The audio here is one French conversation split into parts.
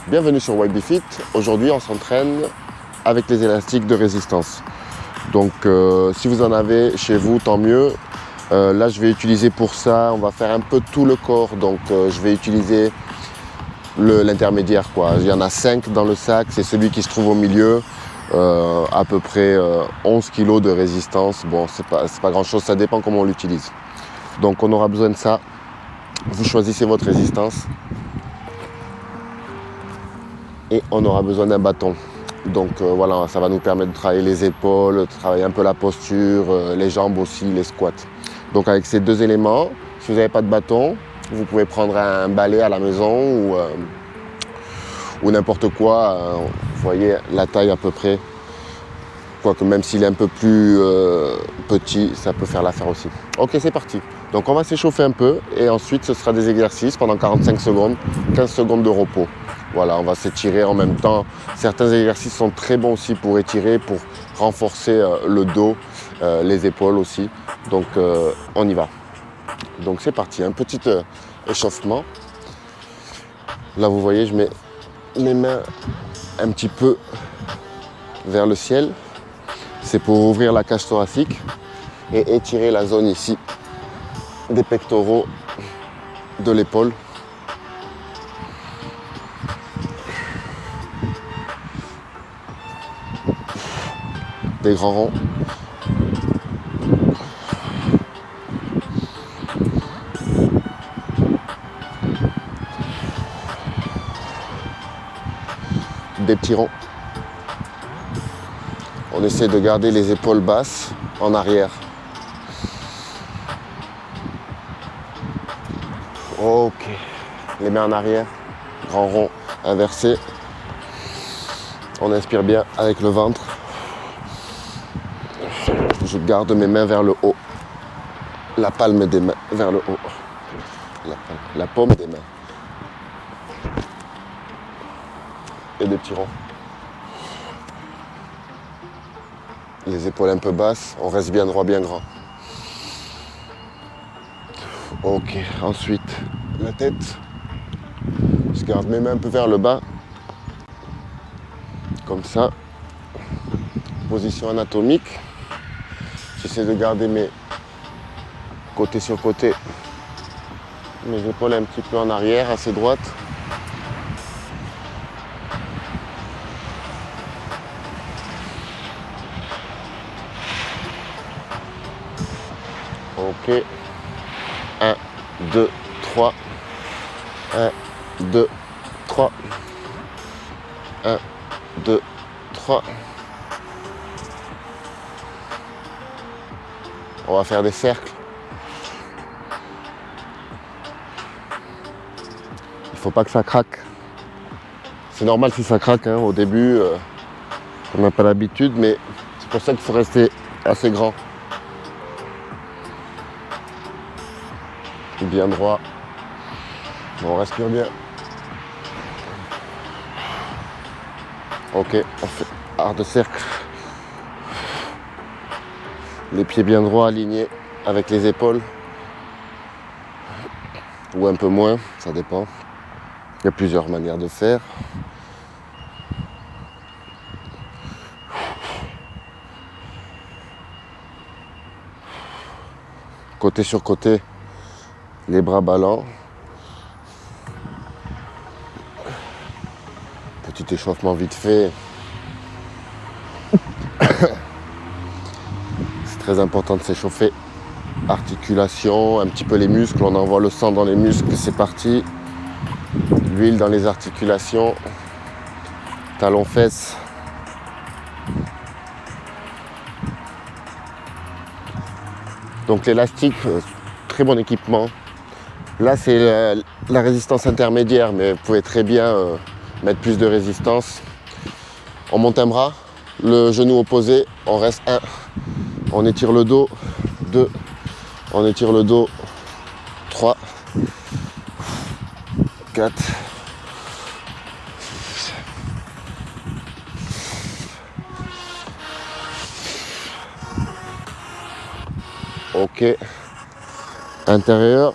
Bienvenue sur YB-Fit. Aujourd'hui, on s'entraîne avec les élastiques de résistance. Donc, si vous en avez chez vous, tant mieux. Là, je vais utiliser pour ça, on va faire un peu tout le corps. Donc, je vais utiliser l'intermédiaire, quoi. Il y en a 5 dans le sac, c'est celui qui se trouve au milieu. À peu près 11 kg de résistance. Bon, c'est pas grand chose, ça dépend comment on l'utilise. Donc, on aura besoin de ça. Vous choisissez votre résistance. Et on aura besoin d'un bâton. Donc voilà, ça va nous permettre de travailler les épaules, de travailler un peu la posture, les jambes aussi, les squats. Donc avec ces deux éléments, si vous n'avez pas de bâton, vous pouvez prendre un balai à la maison ou n'importe quoi. Vous voyez la taille à peu près. Quoique même s'il est un peu plus petit, ça peut faire l'affaire aussi. Ok, c'est parti. Donc on va s'échauffer un peu et ensuite ce sera des exercices pendant 45 secondes, 15 secondes de repos. Voilà, on va s'étirer en même temps. Certains exercices sont très bons aussi pour étirer, pour renforcer le dos, les épaules aussi. Donc on y va. Donc c'est parti, un petit échauffement. Là vous voyez, je mets les mains un petit peu vers le ciel. C'est pour ouvrir la cage thoracique et étirer la zone ici des pectoraux, de l'épaule. Des grands ronds. Des petits ronds. On essaie de garder les épaules basses en arrière. Ok. Les mains en arrière. Grand rond inversé. On inspire bien avec le ventre. Je garde mes mains vers le haut. La palme des mains vers le haut. La paume des mains. Et des petits ronds. Les épaules un peu basses. On reste bien droit, bien grand. Ok. Ensuite, la tête. Je garde mes mains un peu vers le bas. Comme ça. Position anatomique. J'essaie de garder mes côté sur côté. Mes épaules un petit peu en arrière, assez droites. Ok. 1, 2, 3. 1, 2, 3. 1, 2, 3. On va faire des cercles. Il ne faut pas que ça craque. C'est normal si ça craque hein, au début. On n'a pas l'habitude, mais c'est pour ça qu'il faut rester assez grand. Bien droit. Bon, on respire bien. Ok, on fait art de cercle. Les pieds bien droits, alignés avec les épaules. Ou un peu moins, ça dépend. Il y a plusieurs manières de faire. Côté sur côté, les bras ballants. Petit échauffement vite fait. C'est très important de s'échauffer. Articulation, un petit peu les muscles, on envoie le sang dans les muscles, c'est parti. L'huile dans les articulations. Talons fesses. Donc l'élastique, très bon équipement. Là c'est la résistance intermédiaire, mais vous pouvez très bien mettre plus de résistance. On monte un bras, le genou opposé, on reste 1. On étire le dos, 2. On étire le dos, 3. 4. Ok. Intérieur,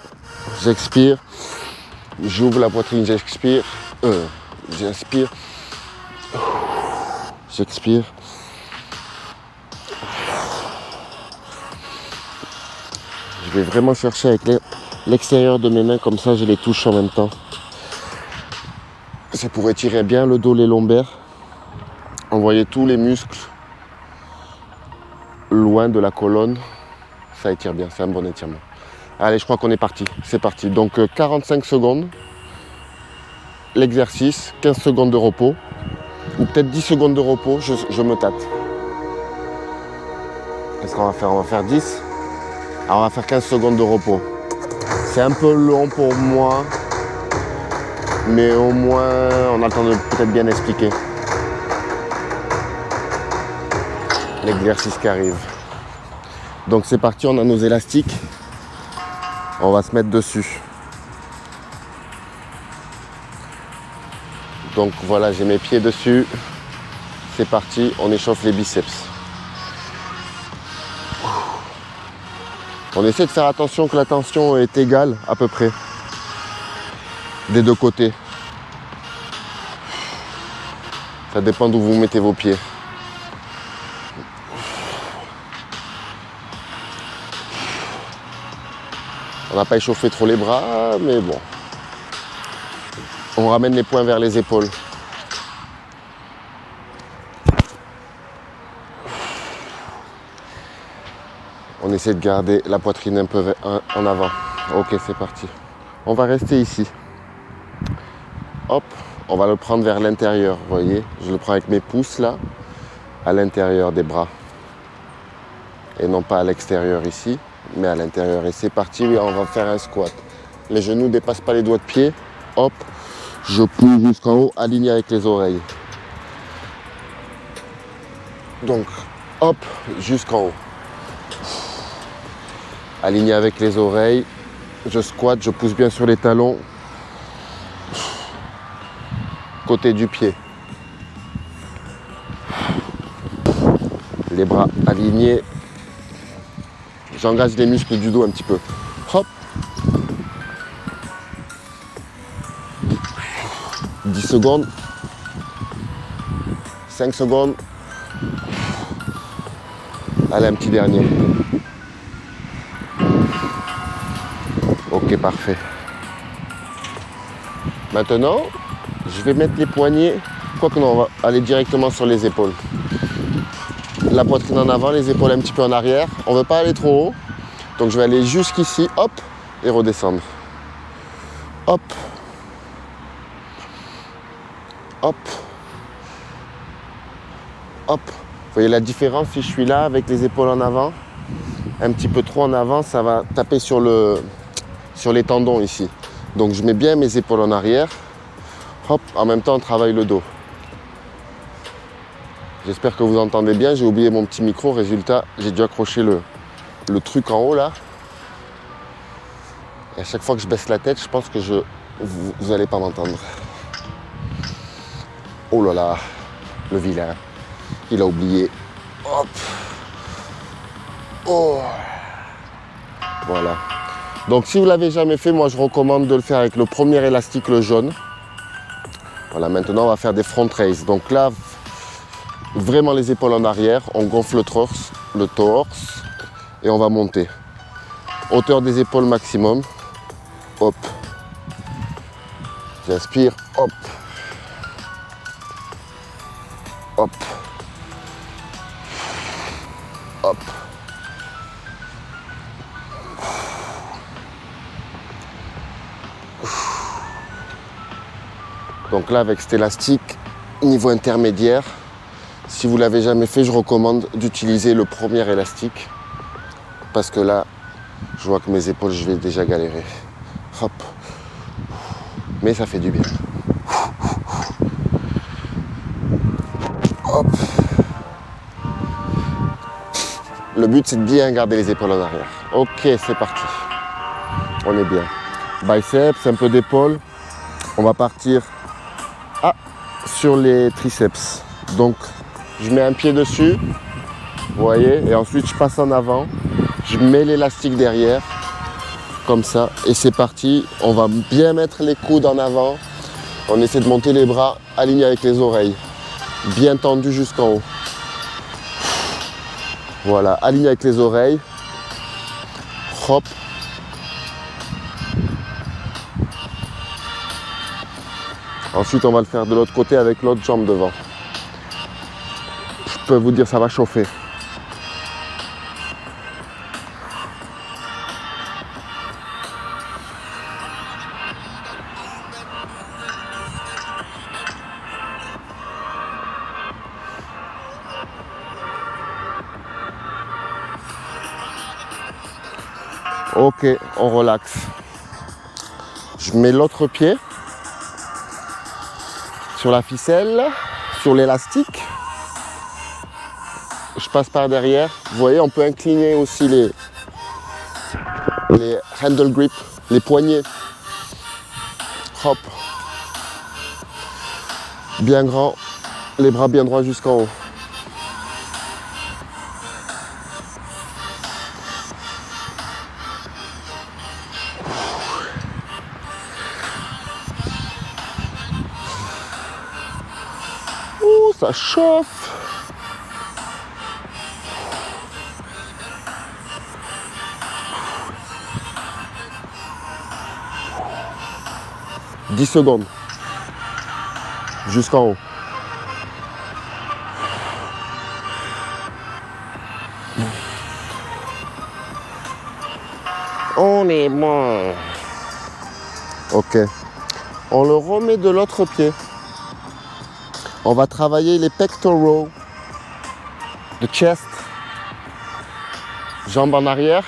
j'expire. J'ouvre la poitrine, j'expire. J'inspire. J'expire. Je vais vraiment chercher avec l'extérieur de mes mains, comme ça je les touche en même temps. C'est pour étirer bien le dos, les lombaires. Envoyer tous les muscles loin de la colonne. Ça étire bien, c'est un bon étirement. Allez, je crois qu'on est parti. C'est parti. Donc 45 secondes. L'exercice, 15 secondes de repos. Ou peut-être 10 secondes de repos, je me tâte. Qu'est-ce qu'on va faire? On va faire 10. Alors on va faire 15 secondes de repos. C'est un peu long pour moi, mais au moins on a le temps de peut-être bien expliquer l'exercice qui arrive. Donc c'est parti, on a nos élastiques. On va se mettre dessus. Donc voilà, j'ai mes pieds dessus. C'est parti, on échauffe les biceps. On essaie de faire attention que la tension est égale à peu près des deux côtés. Ça dépend d'où vous mettez vos pieds. On n'a pas échauffé trop les bras, mais bon. On ramène les poings vers les épaules. On essaie de garder la poitrine un peu en avant. Ok, c'est parti. On va rester ici. Hop, on va le prendre vers l'intérieur, vous voyez. Je le prends avec mes pouces là, à l'intérieur des bras. Et non pas à l'extérieur ici, mais à l'intérieur. Et c'est parti, on va faire un squat. Les genoux ne dépassent pas les doigts de pied. Hop, je pousse jusqu'en haut, aligné avec les oreilles. Donc, hop, jusqu'en haut. Aligné avec les oreilles, je squatte, je pousse bien sur les talons, côté du pied. Les bras alignés, j'engage les muscles du dos un petit peu. Hop. 10 secondes, 5 secondes. Allez, un petit dernier. Ok, parfait. Maintenant, je vais mettre les poignets, quoique non, on va aller directement sur les épaules. La poitrine en avant, les épaules un petit peu en arrière. On ne veut pas aller trop haut. Donc je vais aller jusqu'ici, hop, et redescendre. Hop. Hop. Hop. Vous voyez la différence si je suis là avec les épaules en avant? Un petit peu trop en avant, ça va taper sur les tendons ici. Donc je mets bien mes épaules en arrière. Hop, en même temps on travaille le dos. J'espère que vous entendez bien. J'ai oublié mon petit micro. Résultat, j'ai dû accrocher le truc en haut là. Et à chaque fois que je baisse la tête, je pense que vous n'allez pas m'entendre. Oh là là, le vilain. Il a oublié. Hop. Oh. Voilà. Donc si vous ne l'avez jamais fait, moi je recommande de le faire avec le premier élastique, le jaune. Voilà, maintenant on va faire des front raise. Donc là, vraiment les épaules en arrière, on gonfle le torse et on va monter. Hauteur des épaules maximum. Hop. J'inspire, hop. Hop. Hop. Donc là, avec cet élastique, niveau intermédiaire, si vous ne l'avez jamais fait, je recommande d'utiliser le premier élastique. Parce que là, je vois que mes épaules, je vais déjà galérer. Hop. Mais ça fait du bien. Hop. Le but, c'est de bien garder les épaules en arrière. Ok, c'est parti. On est bien. Biceps, un peu d'épaule. On va partir sur les triceps. Donc, je mets un pied dessus. Vous voyez, et ensuite je passe en avant, je mets l'élastique derrière, comme ça, et c'est parti. On va bien mettre les coudes en avant, On essaie de monter les bras alignés avec les oreilles. Bien tendus jusqu'en haut. Voilà, aligné avec les oreilles. Hop. Ensuite, on va le faire de l'autre côté avec l'autre jambe devant. Je peux vous dire, ça va chauffer. Ok, on relaxe. Je mets l'autre pied sur la ficelle, sur l'élastique. Je passe par derrière. Vous voyez, on peut incliner aussi les handle grip, les poignets. Hop. Bien grand, les bras bien droits jusqu'en haut. Ouh, ça chauffe. « 10 secondes. Jusqu'en haut. On est bon. Ok. On le remet de l'autre pied. On va travailler les pectoraux, le chest, jambes en arrière,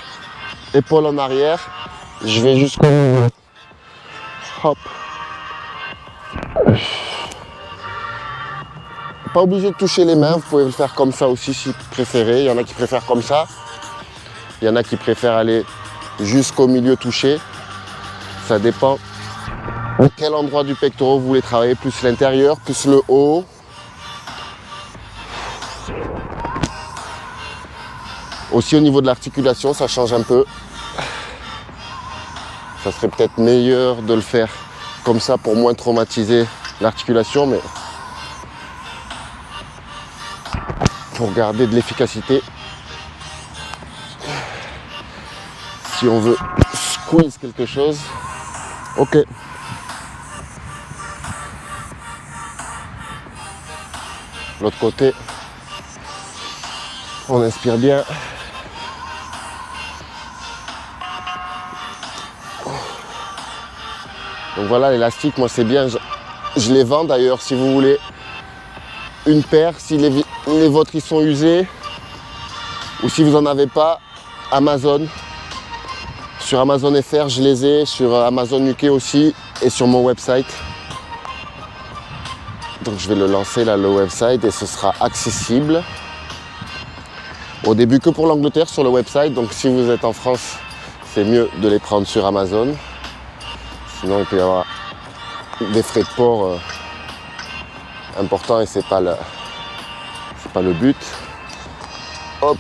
épaules en arrière. Je vais jusqu'au bout. Hop. Pas obligé de toucher les mains, vous pouvez le faire comme ça aussi si vous préférez. Il y en a qui préfèrent comme ça. Il y en a qui préfèrent aller jusqu'au milieu touché. Ça dépend de quel endroit du pectoral vous voulez travailler, plus l'intérieur, plus le haut. Aussi au niveau de l'articulation, ça change un peu. Ça serait peut-être meilleur de le faire comme ça pour moins traumatiser l'articulation, mais pour garder de l'efficacité. Si on veut squeeze quelque chose, ok. L'autre côté, on inspire bien. Donc voilà, l'élastique, moi c'est bien. Je les vends d'ailleurs si vous voulez une paire, si les vôtres ils sont usés, ou si vous n'en avez pas, Amazon. Sur Amazon FR, je les ai, sur Amazon UK aussi, et sur mon website. Donc je vais le lancer là, le website, et ce sera accessible. Au début que pour l'Angleterre sur le website, donc si vous êtes en France, c'est mieux de les prendre sur Amazon. Sinon il peut y avoir des frais de port importants et c'est pas le but. Hop.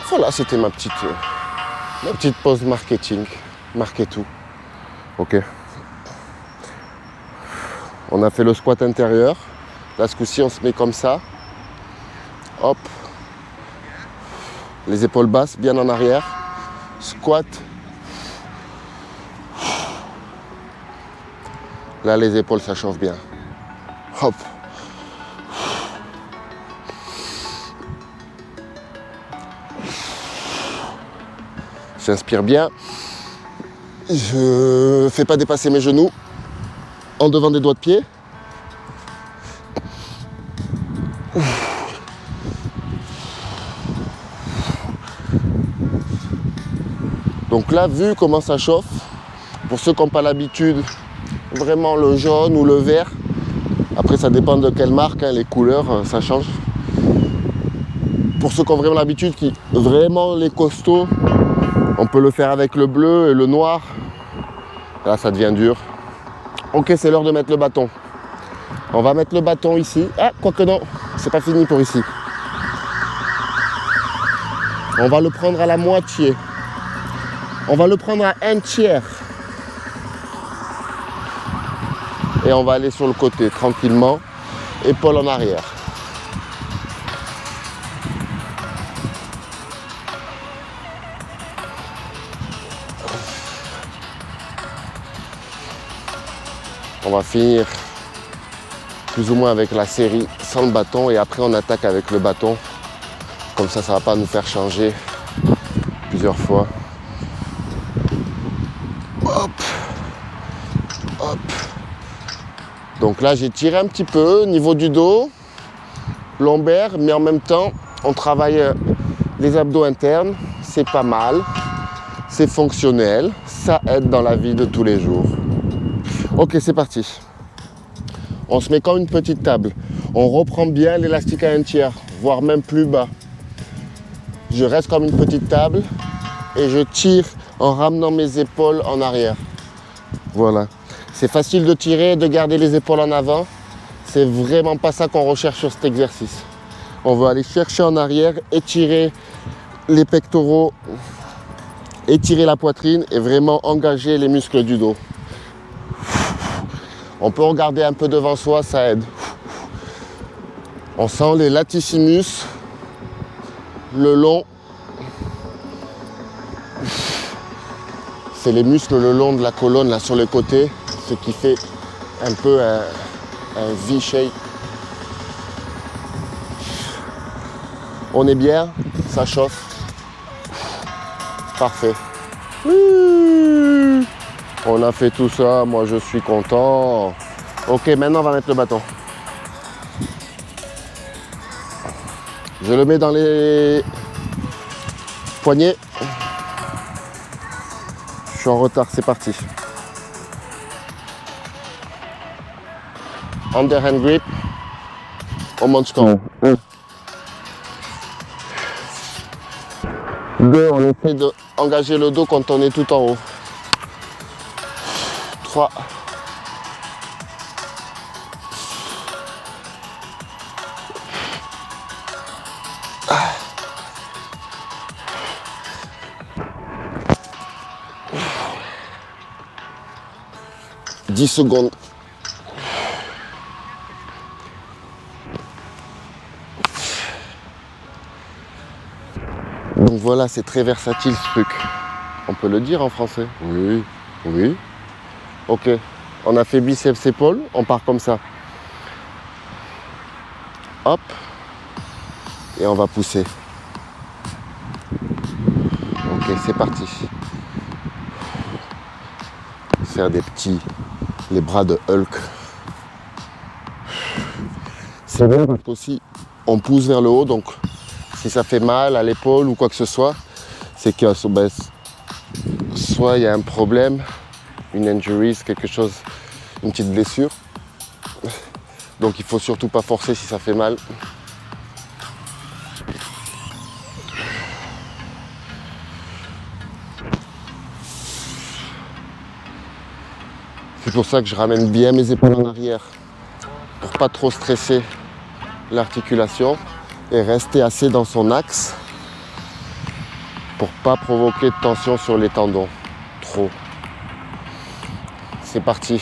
Voilà, c'était ma petite pause marketing. Marquez tout. Ok. On a fait le squat intérieur. Là, ce coup-ci, on se met comme ça. Hop. Les épaules basses, bien en arrière. Squat. Là, les épaules, ça chauffe bien. Hop. J'inspire bien. Je ne fais pas dépasser mes genoux en devant des doigts de pied. Donc là, vu comment ça chauffe, pour ceux qui n'ont pas l'habitude, vraiment le jaune ou le vert, après ça dépend de quelle marque, hein, les couleurs, ça change. Pour ceux qui ont vraiment l'habitude, vraiment les costauds, on peut le faire avec le bleu et le noir. Là, ça devient dur. Ok, c'est l'heure de mettre le bâton. On va mettre le bâton ici. Ah, quoique non, c'est pas fini pour ici. On va le prendre à la moitié. On va le prendre à un tiers. Et on va aller sur le côté tranquillement, épaules en arrière. On va finir plus ou moins avec la série sans le bâton et après on attaque avec le bâton. Comme ça, ça ne va pas nous faire changer plusieurs fois. Hop, hop. Donc là, j'ai tiré un petit peu au niveau du dos, lombaire, mais en même temps, on travaille les abdos internes. C'est pas mal, c'est fonctionnel, ça aide dans la vie de tous les jours. Ok, c'est parti. On se met comme une petite table. On reprend bien l'élastique à un tiers, voire même plus bas. Je reste comme une petite table et je tire en ramenant mes épaules en arrière. Voilà. C'est facile de tirer et de garder les épaules en avant. C'est vraiment pas ça qu'on recherche sur cet exercice. On va aller chercher en arrière, étirer les pectoraux, étirer la poitrine et vraiment engager les muscles du dos. On peut regarder un peu devant soi, ça aide. On sent les latissimus, le long. C'est les muscles le long de la colonne, là sur le côté, ce qui fait un peu un V-shape. On est bien, ça chauffe. Parfait. On a fait tout ça, moi je suis content. Ok, maintenant on va mettre le bâton. Je le mets dans les poignets. Je suis en retard, c'est parti. Underhand grip. On monte jusqu'en haut. 2, on essaie d'engager le dos quand on est tout en haut. 3. 10 secondes. Donc voilà, c'est très versatile ce truc. On peut le dire en français? Oui, oui. Ok, on a fait biceps épaules, on part comme ça. Hop. Et on va pousser. Ok, c'est parti. Faire des petits, les bras de Hulk. C'est bien parce qu'aussi on pousse vers le haut, donc si ça fait mal à l'épaule ou quoi que ce soit, c'est que soit il y a un problème, une injury, quelque chose, une petite blessure. Donc il faut surtout pas forcer si ça fait mal. C'est pour ça que je ramène bien mes épaules en arrière pour pas trop stresser l'articulation et rester assez dans son axe pour pas provoquer de tension sur les tendons. Trop. C'est parti.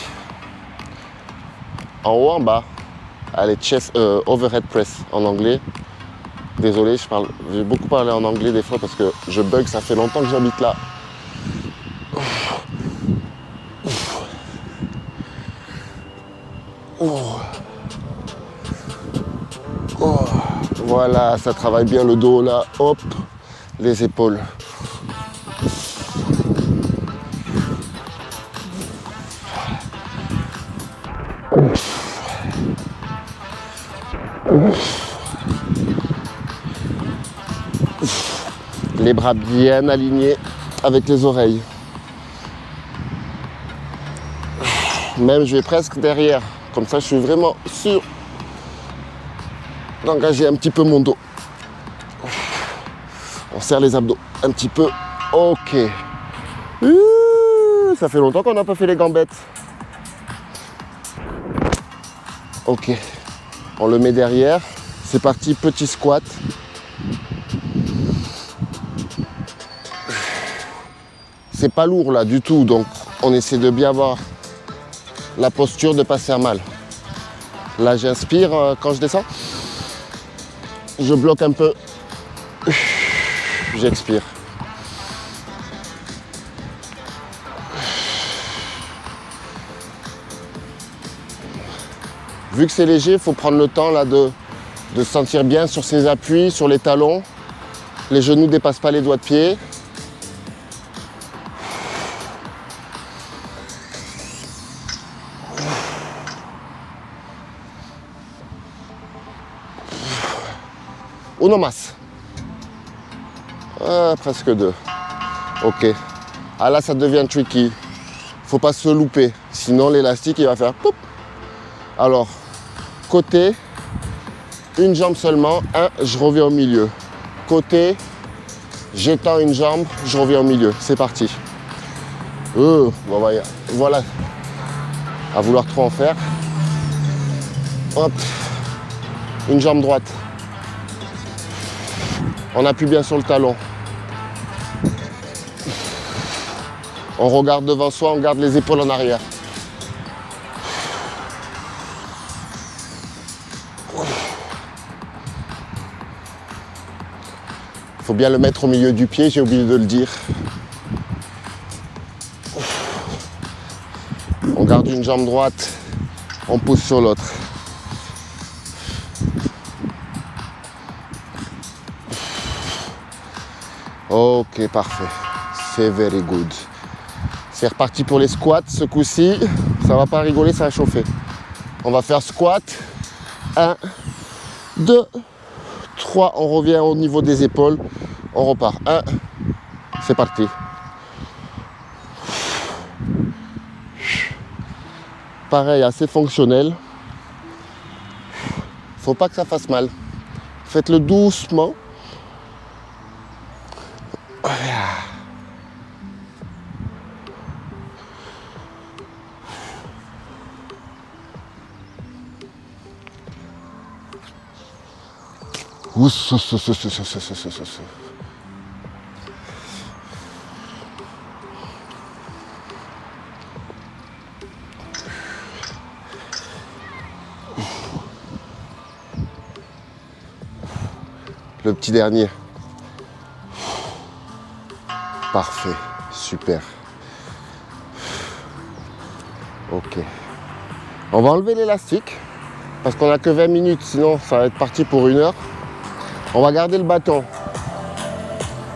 En haut, en bas. Allez, chest, overhead press en anglais. Désolé, j'ai beaucoup parlé en anglais des fois parce que je bug, ça fait longtemps que j'habite là. Voilà, ça travaille bien le dos là, hop, les épaules. Les bras bien alignés avec les oreilles. Même je vais presque derrière, comme ça je suis vraiment sûr d'engager un petit peu mon dos. On serre les abdos un petit peu. Ok. Ça fait longtemps qu'on n'a pas fait les gambettes. Ok. On le met derrière. C'est parti, petit squat. C'est pas lourd là du tout, donc on essaie de bien avoir la posture de ne pas se faire mal. Là, j'inspire quand je descends. Je bloque un peu. J'expire. Vu que c'est léger, il faut prendre le temps là, de se sentir bien sur ses appuis, sur les talons. Les genoux ne dépassent pas les doigts de pied. Uno mas. Presque deux. Ok. Ah là, ça devient tricky. Faut pas se louper. Sinon, l'élastique, il va faire poup. Alors, côté, une jambe seulement. Je reviens au milieu. Côté, j'étends une jambe, je reviens au milieu. C'est parti. Bon, voilà. À vouloir trop en faire. Hop. Une jambe droite. On appuie bien sur le talon. On regarde devant soi, on garde les épaules en arrière. Il faut bien le mettre au milieu du pied, j'ai oublié de le dire. On garde une jambe droite, on pousse sur l'autre. Ok, parfait. C'est very good. C'est reparti pour les squats. Ce coup-ci, ça va pas rigoler, ça va chauffer. On va faire squat. 1, 2, 3. On revient au niveau des épaules. On repart. 1. C'est parti. Pareil, assez fonctionnel. Faut pas que ça fasse mal. Faites-le doucement. Le petit dernier. Parfait, super. Ok. On va enlever l'élastique parce qu'on n'a que 20 minutes, sinon ça va être parti pour 1 heure. On va garder le bâton.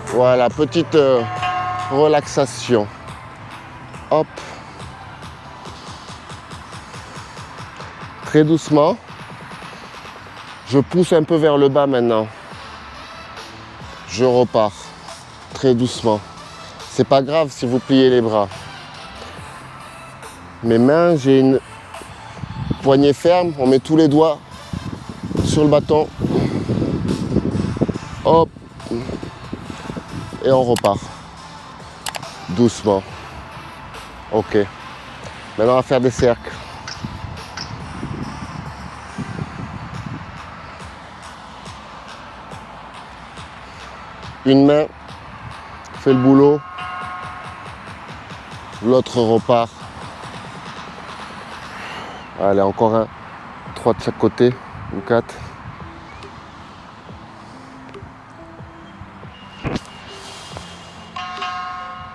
Voilà, petite relaxation. Hop. Très doucement. Je pousse un peu vers le bas maintenant. Je repars. Très doucement. C'est pas grave si vous pliez les bras. Mes mains, j'ai une poignée ferme. On met tous les doigts sur le bâton. Hop. Et on repart. Doucement. Ok. Maintenant, on va faire des cercles. Une main fait le boulot. L'autre repart. Allez, encore un. 3 de chaque côté. Ou 4.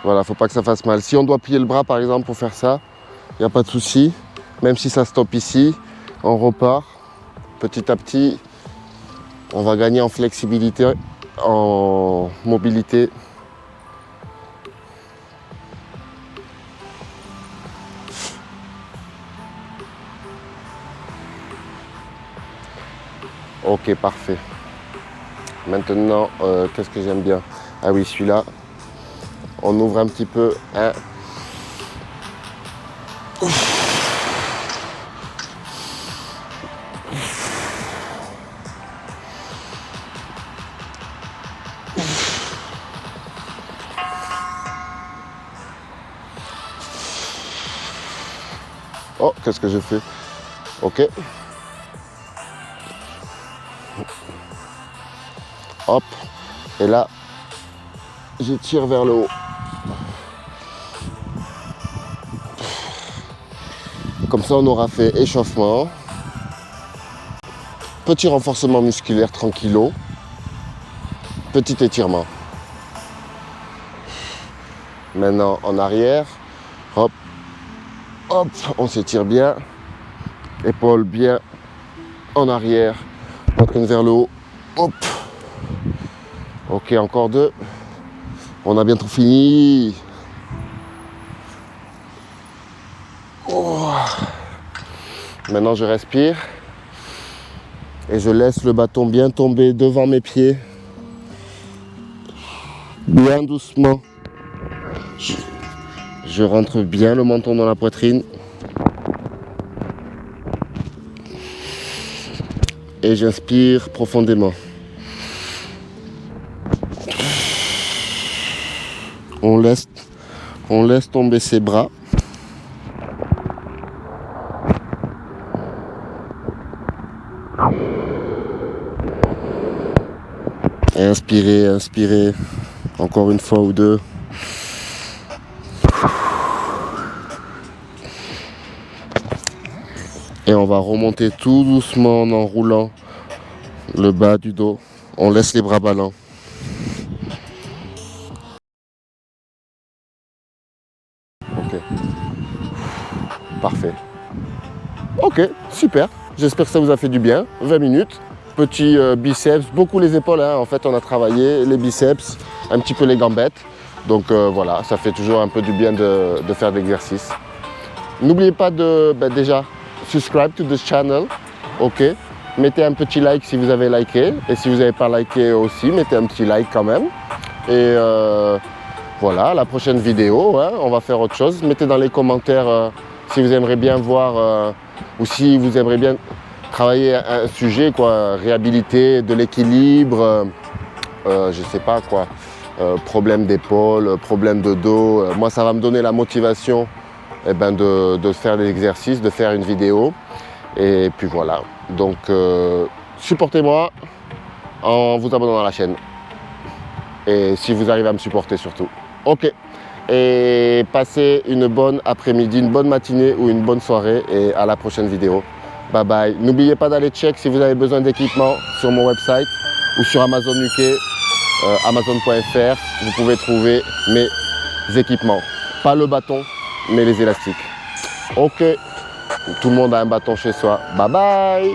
Voilà, faut pas que ça fasse mal. Si on doit plier le bras par exemple pour faire ça, il n'y a pas de souci. Même si ça stoppe ici, on repart. Petit à petit, on va gagner en flexibilité, en mobilité. Ok, parfait. Maintenant, qu'est-ce que j'aime bien? Ah oui, celui-là. On ouvre un petit peu. Oh, qu'est-ce que je fais? Ok. Hop. Et là, je tire vers le haut. Comme ça, on aura fait échauffement. Petit renforcement musculaire tranquillo. Petit étirement. Maintenant, en arrière. Hop. Hop, on s'étire bien. Épaules bien en arrière. Poitrine vers le haut. Hop. Ok, encore 2. On a bientôt fini. Oh. Maintenant, je respire. Et je laisse le bâton bien tomber devant mes pieds. Bien doucement. Je rentre bien le menton dans la poitrine. Et j'inspire profondément. On laisse tomber ses bras. Et inspirez, inspirez. Encore une fois ou 2. Et on va remonter tout doucement en enroulant le bas du dos. On laisse les bras ballants. Ok. Parfait. Ok, super. J'espère que ça vous a fait du bien. 20 minutes. Petit biceps, beaucoup les épaules. Hein. En fait, on a travaillé les biceps, un petit peu les gambettes. Donc voilà, ça fait toujours un peu du bien de faire de l'exercice. N'oubliez pas de déjà subscribe to this channel. Ok. Mettez un petit like si vous avez liké. Et si vous n'avez pas liké aussi, mettez un petit like quand même. Et voilà, la prochaine vidéo, hein, on va faire autre chose. Mettez dans les commentaires si vous aimeriez bien voir ou si vous aimeriez bien travailler un sujet, quoi, réhabiliter de l'équilibre, je sais pas quoi, problème d'épaule, problème de dos. Moi, ça va me donner la motivation de faire des exercices, de faire une vidéo. Et puis voilà. Donc, supportez-moi en vous abonnant à la chaîne. Et si vous arrivez à me supporter surtout. Ok. Et passez une bonne après-midi, une bonne matinée ou une bonne soirée. Et à la prochaine vidéo. Bye bye. N'oubliez pas d'aller check si vous avez besoin d'équipements sur mon website ou sur Amazon UK, amazon.fr. Vous pouvez trouver mes équipements. Pas le bâton, mais les élastiques. Ok. Tout le monde a un bâton chez soi. Bye bye.